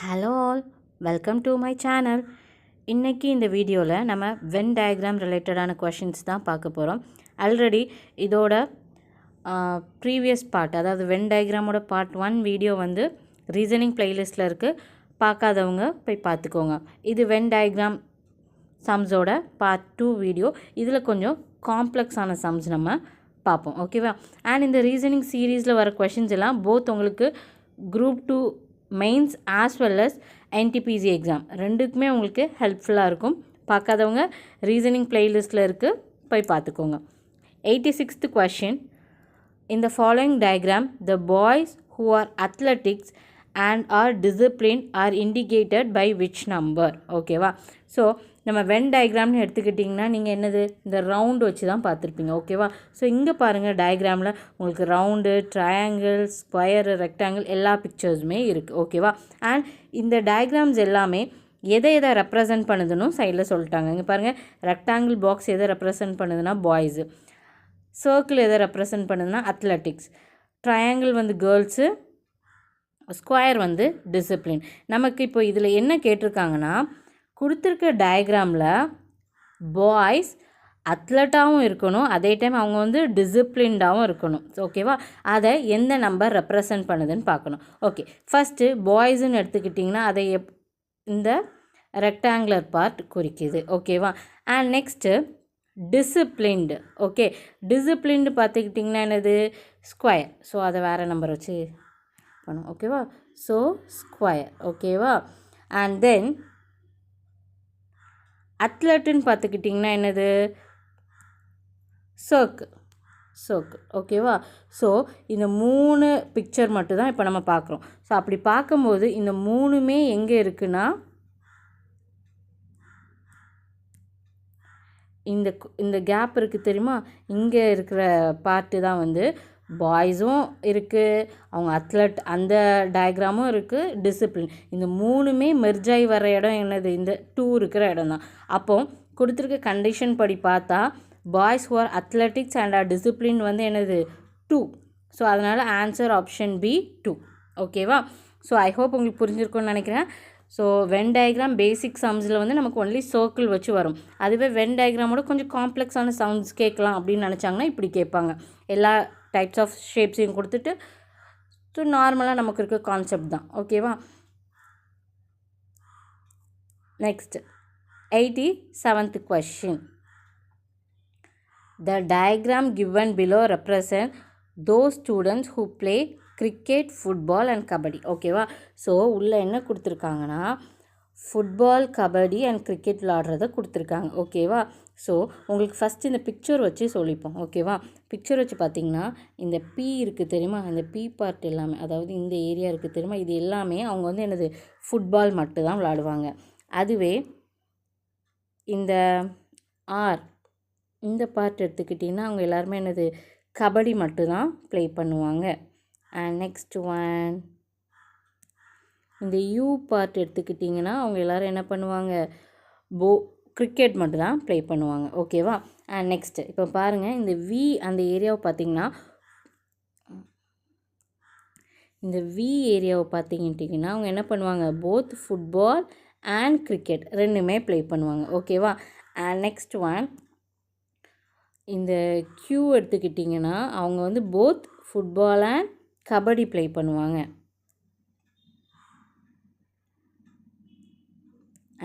Hello all, welcome to my channel. இன்றைக்கி இந்த வீடியோவில் நம்ம வென் டயக்ராம் ரிலேட்டடான கொஷின்ஸ் தான் பார்க்க போகிறோம். ஆல்ரெடி இதோட ப்ரீவியஸ் பார்ட், அதாவது வென் டயக்ராமோட பார்ட் 1 வீடியோ வந்து ரீசனிங் பிளேலிஸ்ட்டில் இருக்குது. பார்க்காதவங்க போய் பார்த்துக்கோங்க. இது வென் டயக்ராம் சம்ஸோட பார்ட் 2 வீடியோ. இதில் கொஞ்சம் காம்ப்ளெக்ஸான சம்ஸ் நம்ம பார்ப்போம், ஓகேவா? அண்ட் இந்த ரீசனிங் சீரீஸில் வர கொஷின்ஸ் எல்லாம் போத் உங்களுக்கு group 2 mains as well as NTPC exam ரெண்டுக்குமே உங்களுக்கு ஹெல்ப்ஃபுல்லாக இருக்கும். பார்க்காதவங்க ரீசனிங் பிளேலிஸ்ட்டில் இருக்குது, போய் பார்த்துக்கோங்க. 86th question. In the following diagram, the boys who are athletics and are disciplined are indicated by which number? ஓகேவா? ஸோ நம்ம வென் டயக்ராம்னு எடுத்துக்கிட்டிங்கன்னா நீங்கள் என்னது இந்த ரவுண்டு வச்சு தான் பார்த்துருப்பீங்க, ஓகேவா? ஸோ இங்கே பாருங்கள், டயக்ராமில் உங்களுக்கு ரவுண்டு, ட்ரையாங்கிள், ஸ்கொயரு, ரெக்டாங்கிள் எல்லா பிக்சர்ஸுமே இருக்குது, ஓகேவா? அண்ட் இந்த டயக்ராம்ஸ் எல்லாமே எதை ரெப்ரசன்ட் பண்ணுதுன்னு சைடில் சொல்லிட்டாங்க. இங்கே பாருங்கள், ரெக்டாங்கிள் பாக்ஸ் எதை ரெப்ரசன்ட் பண்ணுதுன்னா பாய்ஸு, சர்க்கிள் எதை ரெப்ரசன்ட் பண்ணுதுன்னா அத்லெட்டிக்ஸ், ட்ரையாங்கிள் வந்து கேர்ள்ஸு, ஸ்கொயர் வந்து டிசிப்ளின். நமக்கு இப்போ இதில் என்ன கேட்டிருக்காங்கன்னா, கொடுத்துருக்க டயக்ராமில் பாய்ஸ் அத்லட்டாகவும் இருக்கணும், அதே டைம் அவங்க வந்து டிசிப்ளின்டாகவும் இருக்கணும், ஓகேவா? அதை எந்த நம்பர் ரெப்ரசன்ட் பண்ணுதுன்னு பார்க்கணும். ஓகே, ஃபஸ்ட்டு பாய்ஸுன்னு எடுத்துக்கிட்டிங்கன்னா அதை இந்த ரெக்டாங்குலர் பார்ட் குறிக்குது, ஓகேவா? And next disciplined. Okay, disciplined பார்த்துக்கிட்டிங்கன்னா என்னது ஸ்கொயர். ஸோ அதை வேறு நம்பர் வச்சு பண்ணும், ஓகேவா? ஸோ ஸ்கொயர், ஓகேவா? அண்ட் தென் அத்லட்டுன்னு பார்த்துக்கிட்டிங்கன்னா என்னது சர்க்கிள், ஓகேவா? ஸோ இந்த 3 பிக்சர் மட்டும் தான் இப்போ நம்ம பார்க்குறோம். ஸோ அப்படி பார்க்கும்போது இந்த 3மே எங்கே இருக்குன்னா இந்த கேப் இருக்குது தெரியுமா, இங்கே இருக்கிற பார்ட்டு தான் வந்து பாய்ஸும் இருக்குது, அவங்க அத்லட் அந்த டயக்ராமும் இருக்குது, டிசிப்ளின். இந்த 3மே மெர்ஜாகி வர இடம் என்னது இந்த 2 இருக்கிற இடம் தான். அப்போ கொடுத்துருக்க கண்டிஷன் படி பார்த்தா boys who are athletics and are discipline வந்து என்னது 2. ஸோ அதனால் ஆன்சர் ஆப்ஷன் பி 2, ஓகேவா? ஸோ ஐ ஹோப் உங்களுக்கு புரிஞ்சிருக்கும்னு நினைக்கிறேன். ஸோ வென் டயக்ராம் பேசிக் சம்ஸில் வந்து நமக்கு ஒன்லி சர்க்கிள் வச்சு வரும். அதுவே வென் டயக்ராமோட கொஞ்சம் காம்ப்ளெக்ஸான சவுண்ட்ஸ் கேட்கலாம் அப்படின்னு நினச்சாங்கன்னா இப்படி கேட்பாங்க. எல்லா டைப்ஸ் ஆஃப் ஷேப்ஸையும் கொடுத்துட்டு ஸோ நார்மலாக நமக்கு இருக்க கான்செப்ட் தான், ஓகேவா? Next 87th question. The diagram given below represent those students who play cricket, football and kabaddi. ஓகேவா? ஸோ உள்ளே என்ன கொடுத்துருக்காங்கன்னா ஃபுட்பால், கபடி அண்ட் கிரிக்கெட் விளாடுறத கொடுத்துருக்காங்க, ஓகேவா? ஸோ உங்களுக்கு ஃபஸ்ட்டு இந்த பிக்சர் வச்சு சொல்லிப்போம், ஓகேவா? பிக்சர் வச்சு பார்த்திங்கன்னா இந்த பி இருக்குது தெரியுமா, அந்த பி பார்ட் எல்லாமே, அதாவது இந்த ஏரியா இருக்குது தெரியுமா, இது எல்லாமே அவங்க வந்து என்னது ஃபுட்பால் மட்டும் தான் விளாடுவாங்க. அதுவே இந்த ஆர் இந்த பார்ட் எடுத்துக்கிட்டிங்கன்னா அவங்க எல்லாருமே என்னது கபடி மட்டும்தான் ப்ளே பண்ணுவாங்க. அண்ட் நெக்ஸ்ட் ஒன் இந்த யூ பார்ட் எடுத்துக்கிட்டிங்கன்னா அவங்க எல்லோரும் என்ன பண்ணுவாங்க கிரிக்கெட் மட்டும்தான் ப்ளே பண்ணுவாங்க, ஓகேவா? அண்ட் நெக்ஸ்ட்டு இப்போ பாருங்கள், இந்த வி அந்த ஏரியாவை பார்த்திங்கன்னா இந்த வி ஏரியாவை பார்த்திங்கிட்டிங்கன்னா அவங்க என்ன பண்ணுவாங்க போத் ஃபுட்பால் அண்ட் கிரிக்கெட் ரெண்டுமே ப்ளே பண்ணுவாங்க, ஓகேவா? அண்ட் நெக்ஸ்ட் ஒன் இந்த கியூ எடுத்துக்கிட்டிங்கன்னா அவங்க வந்து both football and kabaddi play பண்ணுவாங்க.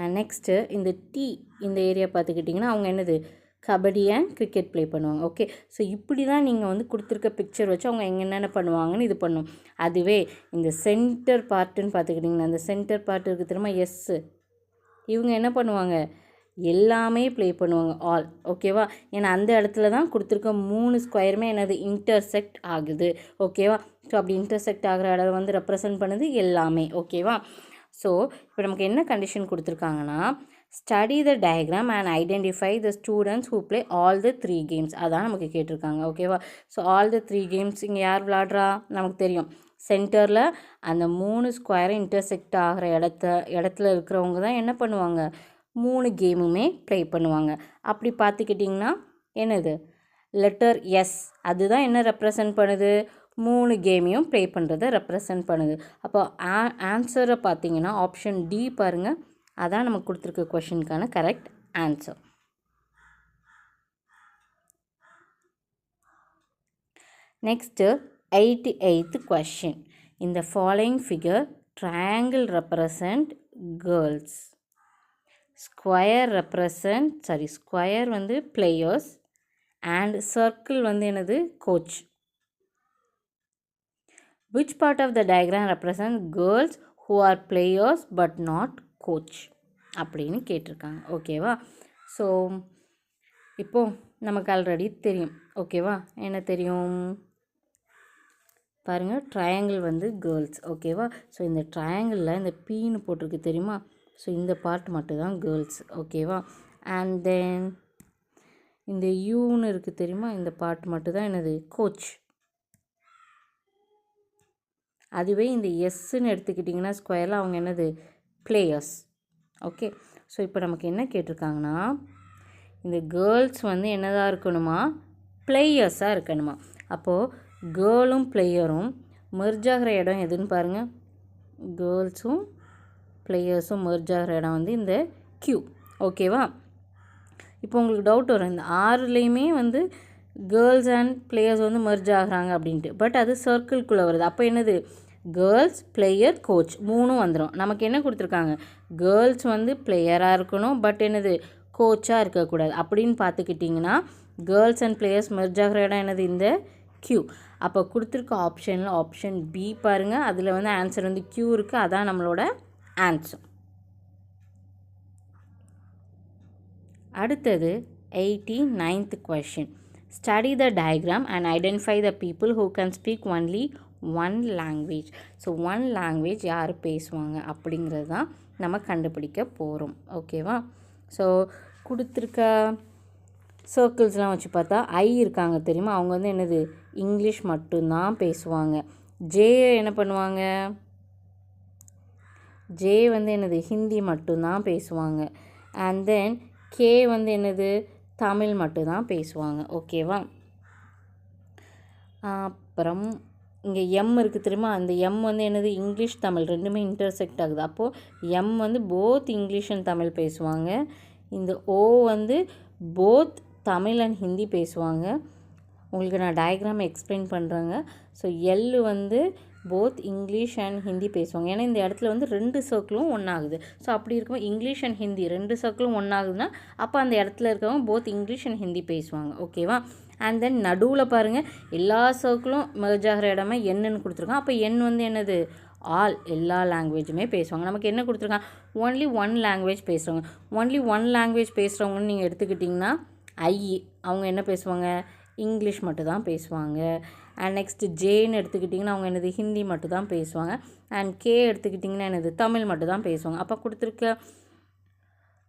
அண்ட் நெக்ஸ்ட்டு இந்த டி இந்த ஏரியா பார்த்துக்கிட்டிங்கன்னா அவங்க என்னது கபடி அண்ட் கிரிக்கெட் ப்ளே பண்ணுவாங்க, ஓகே? ஸோ இப்படி தான் நீங்கள் வந்து கொடுத்துருக்க பிக்சர் வச்சு அவங்க என்னென்ன பண்ணுவாங்கன்னு இது பண்ணும். அதுவே இந்த சென்டர் பார்ட்டுன்னு பார்த்துக்கிட்டிங்கன்னா அந்த சென்டர் பார்ட் இருக்குது தெரியுமா எஸ்ஸு, இவங்க என்ன பண்ணுவாங்க எல்லாமே ப்ளே பண்ணுவாங்க ஆல், ஓகேவா? ஏன்னா அந்த இடத்துல தான் கொடுத்துருக்க 3 ஸ்கொயருமே என்னது இன்டர்செக்ட் ஆகுது, ஓகேவா? ஸோ அப்படி இன்டர்செக்ட் ஆகிற இடம் வந்து ரெப்ரசன்ட் பண்ணுது எல்லாமே, ஓகேவா? ஸோ இப்போ நமக்கு என்ன கண்டிஷன் கொடுத்துருக்காங்கன்னா study the diagram and identify the students who play all the 3 games. அதான் நமக்கு கேட்டிருக்காங்க, ஓகேவா? ஸோ ஆல் த 3 கேம்ஸ் இங்கே யார் விளாட்றா நமக்கு தெரியும், சென்டரில் அந்த 3 ஸ்கொயரை இன்டர்செக்ட் ஆகிற இடத்துல இருக்கிறவங்க தான் என்ன பண்ணுவாங்க 3 கேமுமே ப்ளே பண்ணுவாங்க. அப்படி பார்த்துக்கிட்டிங்கன்னா என்னது லெட்டர் எஸ், அதுதான் என்ன ரெப்ரசன்ட் பண்ணுது 3 கேமையும் ப்ளே பண்ணுறதை ரெப்ரசன்ட் பண்ணுது. அப்போ ஆன்சரை பார்த்தீங்கன்னா ஆப்ஷன் டி பாருங்கள், அதான் நமக்கு கொடுத்துருக்க கொஷினுக்கான correct answer. Next, 88th question. In the following figure, triangle represent girls. Square வந்து players and circle வந்து என்னது coach. Which part of the diagram represent girls who are players but not coach? அப்படின்னு கேட்டிருக்காங்க. ஓகேவா? ஸோ இப்போ நமக்கு already தெரியும். ஓகேவா? என்ன தெரியும் பாருங்கள், ட்ரையாங்கிள் வந்து கேர்ள்ஸ். ஓகேவா? ஸோ இந்த ட்ரையாங்கிளில் இந்த பீன்னு போட்டிருக்கு தெரியுமா? ஸோ இந்த பார்ட் மட்டும்தான் கேர்ள்ஸ். ஓகேவா? அண்ட் தென் இந்த யூன்னு இருக்குது தெரியுமா? இந்த பார்ட் மட்டும்தான் என்னது கோச். அதுவே இந்த எஸ்ன்னு எடுத்துக்கிட்டிங்கன்னா ஸ்கொயரில் அவங்க என்னது பிளேயர்ஸ். ஓகே, ஸோ இப்போ நமக்கு என்ன கேட்டிருக்காங்கன்னா, இந்த கேர்ள்ஸ் வந்து என்னதான் இருக்கணுமா, பிளேயர்ஸாக இருக்கணுமா. அப்போது கேர்ளும் பிளேயரும் மெர்ஜ் ஆகிற இடம் எதுன்னு பாருங்கள். கேர்ள்ஸும் பிளேயர்ஸும் மெர்ஜ் ஆகிற இடம் வந்து இந்த கியூ. ஓகேவா? இப்போ உங்களுக்கு டவுட் வரும், இந்த ஆறுலேயுமே வந்து கேர்ள்ஸ் அண்ட் பிளேயர்ஸ் வந்து மெர்ஜ் ஆகிறாங்க அப்படின்ட்டு. பட் அது சர்க்கிள்குள்ளே வருது. அப்போ என்னது கேர்ள்ஸ் பிளேயர் கோச் 3 வந்துடும். நமக்கு என்ன கொடுத்துருக்காங்க, கேர்ள்ஸ் வந்து பிளேயராக இருக்கணும், பட் என்னது கோச்சாக இருக்கக்கூடாது. அப்படின்னு பார்த்துக்கிட்டிங்கன்னா கேர்ள்ஸ் அண்ட் பிளேயர்ஸ் மெர்ஜ் ஆகிற இடம் என்னது இந்த கியூ. அப்போ கொடுத்துருக்க ஆப்ஷனில் ஆப்ஷன் பி பாருங்கள், அதில் வந்து ஆன்சர் வந்து கியூ இருக்குது. அதான் நம்மளோட ஆன்சர். அடுத்தது 89th question. Study the diagram and identify the people who can speak only one language. So one language யார் பேசுவாங்க அப்படிங்கிறது தான் நம்ம கண்டுபிடிக்க போகிறோம். ஓகேவா? ஸோ கொடுத்துருக்க சர்க்கிள்ஸ்லாம் வச்சு பார்த்தா ஐ இருக்காங்க தெரியுமா, அவங்க வந்து என்னது இங்கிலீஷ் மட்டும்தான் பேசுவாங்க. ஜே என்ன பண்ணுவாங்க, ஜே வந்து என்னது ஹிந்தி மட்டும்தான் பேசுவாங்க. அண்ட் தென் கே வந்து என்னது தமிழ் மட்டும்தான் பேசுவாங்க. ஓகேவா? அப்புறம் இங்கே எம் இருக்குது தெரியுமா, அந்த எம் வந்து என்னது இங்கிலீஷ் தமிழ் ரெண்டுமே இன்டர்செக்ட் ஆகுது. அப்போது எம் வந்து போத் இங்கிலீஷ் அண்ட் தமிழ் பேசுவாங்க. இந்த ஓ வந்து போத் தமிழ் அண்ட் ஹிந்தி பேசுவாங்க. உங்களுக்கு நான் டயக்ராம் எக்ஸ்பிளைன் பண்ணுறேங்க. ஸோ எல் வந்து போத் இங்கிலீஷ் அண்ட் ஹிந்தி பேசுவாங்க. ஏன்னா இந்த இடத்துல வந்து 2 சர்க்கிளும் ஒன்றாகுது. ஸோ அப்படி இருக்கும்போது இங்கிலீஷ் அண்ட் ஹிந்தி 2 சர்க்கிளும் ஒன்றாகுதுன்னா அப்போ அந்த இடத்துல இருக்கவங்க போத் இங்கிலீஷ் அண்ட் ஹிந்தி பேசுவாங்க. ஓகேவா? அண்ட் தென் நடுவில் பாருங்கள், எல்லா சர்க்கிளும் மெர்ஜ் ஆகிற இடமே என்னன்னு கொடுத்துருக்காங்க. அப்போ என் வந்து என்னது ஆல், எல்லா லாங்குவேஜுமே பேசுவாங்க. நமக்கு என்ன கொடுத்துருக்காங்க, ஒன்லி ஒன் லாங்குவேஜ் பேசுகிறவங்க. ஒன்லி ஒன் லாங்குவேஜ் பேசுகிறவங்கன்னு நீங்கள் எடுத்துக்கிட்டிங்கன்னா ஐ, அவங்க என்ன பேசுவாங்க, இங்கிலீஷ் மட்டும் தான் பேசுவாங்க. அண்ட் நெக்ஸ்ட்டு ஜேன்னு எடுத்துக்கிட்டிங்கன்னா அவங்க என்னது ஹிந்தி மட்டும் தான் பேசுவாங்க. அண்ட் கே எடுத்துக்கிட்டிங்கன்னா என்னது தமிழ் மட்டும் தான் பேசுவாங்க. அப்போ கொடுத்துருக்க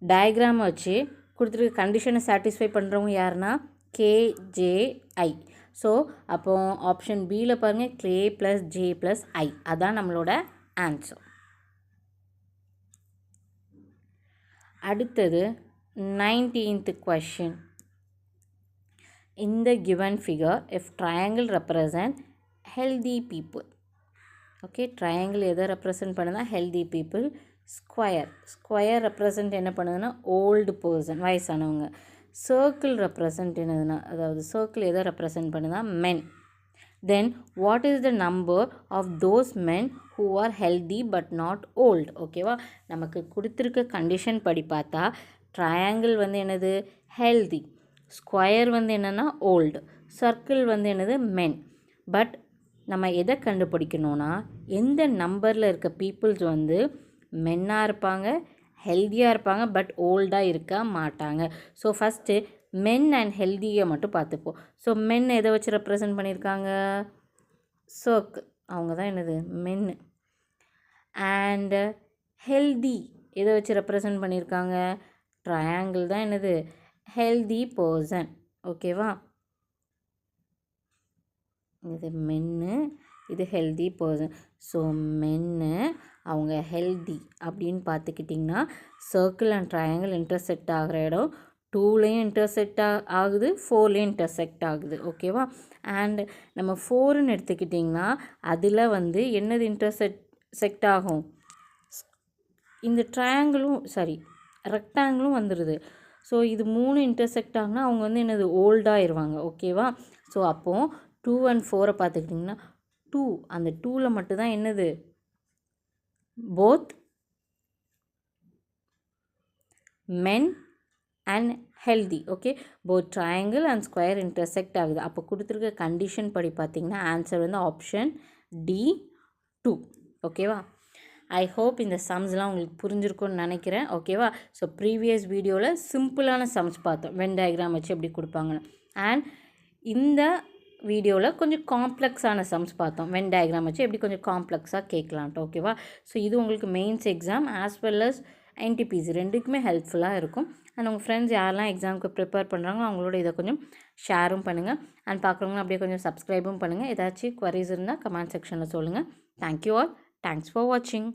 டயக்ராம் வச்சு கொடுத்துருக்க கண்டிஷனை சாட்டிஸ்ஃபை பண்ணுறவங்க யாருன்னா கேஜேஐ. ஸோ அப்போ ஆப்ஷன் பியில் பாருங்கள், கே ப்ளஸ் ஜே ப்ளஸ் ஐ, அதான் நம்மளோட ஆன்சர். அடுத்தது 19th question. In the given figure, if triangle represent healthy people. Okay, triangle எதை represent பண்ணுதா, healthy people. ஸ்கொயர் represent என்ன பண்ணுதுன்னா old person, வயசானவங்க. circle represent என்னதுன்னா, அதாவது circle எதை represent பண்ணுதா, men. Then what is the number of those men who are healthy but not old? ஓகேவா? நமக்கு கொடுத்துருக்க கண்டிஷன் படி பார்த்தா ட்ரையாங்கிள் வந்து என்னது ஹெல்தி, ஸ்கொயர் வந்து என்னென்னா ஓல்டு, சர்க்கிள் வந்து என்னது மென். பட் நம்ம எதை கண்டுபிடிக்கணும்னா எந்த நம்பரில் இருக்க பீப்புள்ஸ் வந்து மென்னாக இருப்பாங்க, ஹெல்த்தியாக இருப்பாங்க, பட் ஓல்டாக இருக்க மாட்டாங்க. ஸோ ஃபஸ்ட்டு மென் அண்ட் ஹெல்த்தியை மட்டும் பார்த்துப்போம். ஸோ மென் எதை வச்சு ரெப்ரசன்ட் பண்ணியிருக்காங்க, சர்க்கிள், அவங்க தான் என்னது மென்னு. அண்டு ஹெல்தி எதை வச்சு ரெப்ரசன்ட் பண்ணியிருக்காங்க, ட்ரையாங்கிள் தான் என்னது ஹெல்தி பர்சன். ஓகேவா? இது மென்னு, இது ஹெல்தி பர்சன். ஸோ மென்னு அவங்க ஹெல்தி அப்படின்னு பார்த்துக்கிட்டிங்கன்னா சர்க்கிள் அண்ட் ட்ரையாங்கிள் இன்டர்செக்ட் ஆகிற இடம் 2லேயும் இன்டர்செக்ட் ஆகுது 4லேயும் இன்டர்செக்ட் ஆகுது ஓகேவா. அண்ட் நம்ம 4ன்னு எடுத்துக்கிட்டிங்கன்னா அதில் வந்து என்னது இன்டர்செக்ட் ஆகும், இந்த ட்ரையாங்கிளும் ரெக்டாங்கிளும் வந்துடுது. ஸோ இது 3 இன்டர்செக்ட் ஆகுனா அவங்க வந்து என்னது ஓல்டாகிடுவாங்க ஓகேவா. ஸோ அப்போது 2 and 4 பார்த்துக்கிட்டிங்கன்னா 2 அந்த 2ல் மட்டும்தான் என்னது both men and healthy. Okay, both triangle and square intersect ஆகுது. அப்போ கொடுத்துருக்க கண்டிஷன் படி பார்த்திங்கன்னா ஆன்சர் வந்து ஆப்ஷன் டி 2 ஓகேவா. ஐ ஹோப் இந்த சம்ஸ்லாம் உங்களுக்கு புரிஞ்சிருக்கும்னு நினைக்கிறேன் ஓகேவா. ஸோ ப்ரீவியஸ் வீடியோவில் சிம்பிளான சம்ஸ் பார்த்தோம், வென் டயக்ராம் வச்சு எப்படி கொடுப்பாங்கன்னு. அண்ட் இந்த வீடியோவில் கொஞ்சம் காம்ப்ளெக்ஸான சம்ஸ் பார்த்தோம், வென் டயக்ராம் வச்சு எப்படி கொஞ்சம் காம்ப்ளெக்ஸாக கேட்கலான்ட்டு ஓகேவா. ஸோ இது உங்களுக்கு mains exam as well as NTPC ரெண்டுக்குமே ஹெல்ப்ஃபுல்லாக இருக்கும். அண்ட் உங்கள் ஃப்ரெண்ட்ஸ் யாரெல்லாம் எக்ஸாமுக்கு ப்ரிப்பேர் பண்ணுறாங்களோ அவங்களோட இதை கொஞ்சம் ஷேரும் பண்ணுங்கள். அண்ட் பார்க்குறவங்க அப்படியே கொஞ்சம் சப்ஸ்கிரைபும் பண்ணுங்கள். ஏதாச்சும் குவரிஸ் இருந்தால் கமெண்ட் செக்ஷனில் சொல்லுங்கள். Thank you all. தேங்க்ஸ் ஃபார் வாட்சிங்.